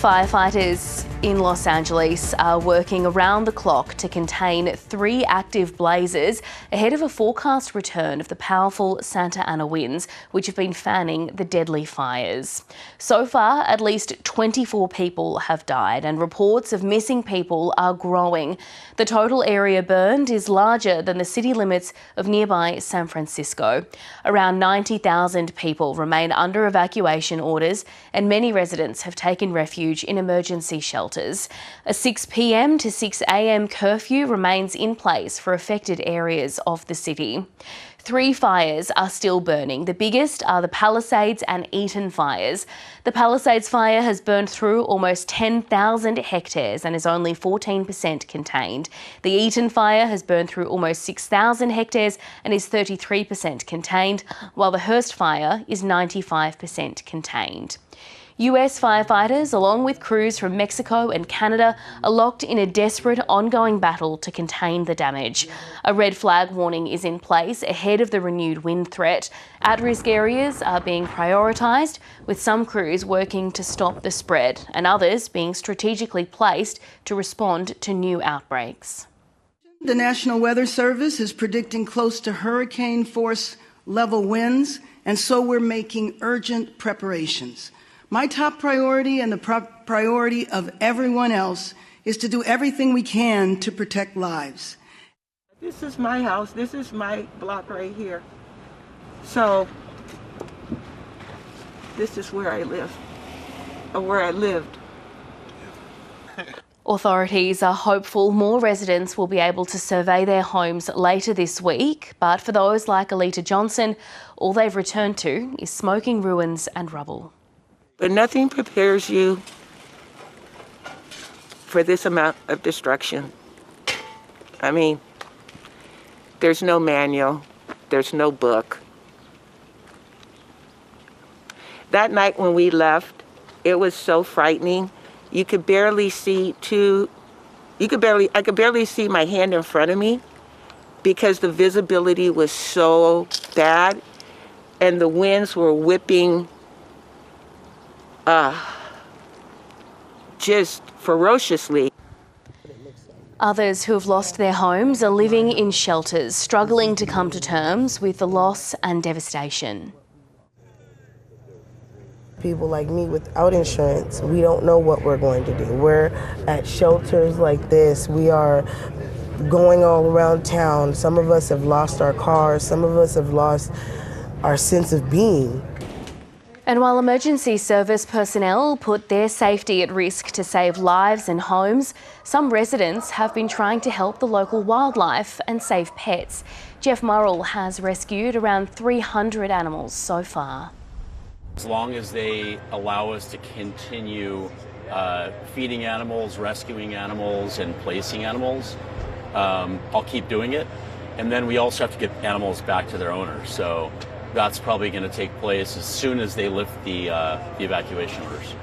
Firefighters in Los Angeles are working around the clock to contain 3 active blazes ahead of a forecast return of the powerful Santa Ana winds, which have been fanning the deadly fires. So far, at least 24 people have died and reports of missing people are growing. The total area burned is larger than the city limits of nearby San Fransisco. Around 90,000 people remain under evacuation orders and many residents have taken refuge in emergency shelters. A 6 p.m. to 6 a.m. curfew remains in place for affected areas of the city. 3 fires are still burning. The biggest are the Palisades and Eaton fires. The Palisades fire has burned through almost 10,000 hectares and is only 14% contained. The Eaton fire has burned through almost 6,000 hectares and is 33% contained, while the Hearst fire is 95% contained. US firefighters, along with crews from Mexico and Canada, are locked in a desperate ongoing battle to contain the damage. A red flag warning is in place ahead of the renewed wind threat. At-risk areas are being prioritised, with some crews working to stop the spread and others being strategically placed to respond to new outbreaks. The National Weather Service is predicting close to hurricane force level winds, and so we're making urgent preparations. My top priority and the priority of everyone else is to do everything we can to protect lives. This is my house. This is my block right here. So this is where I live, or where I lived. Authorities are hopeful more residents will be able to survey their homes later this week, but for those like Alita Johnson, all they've returned to is smoking ruins and rubble. But nothing prepares you for this amount of destruction. I mean, there's no manual, there's no book. That night when we left, it was so frightening. You could barely see I could barely see my hand in front of me because the visibility was so bad and the winds were whipping just ferociously. Others who have lost their homes are living in shelters, struggling to come to terms with the loss and devastation. People like me without insurance, we don't know what we're going to do. We're at shelters like this. We are going all around town. Some of us have lost our cars. Some of us have lost our sense of being. And while emergency service personnel put their safety at risk to save lives and homes, some residents have been trying to help the local wildlife and save pets. Jeff Murrell has rescued around 300 animals so far. As long as they allow us to continue feeding animals, rescuing animals, and placing animals, I'll keep doing it. And then we also have to get animals back to their owners. So that's probably going to take place as soon as they lift the evacuation orders.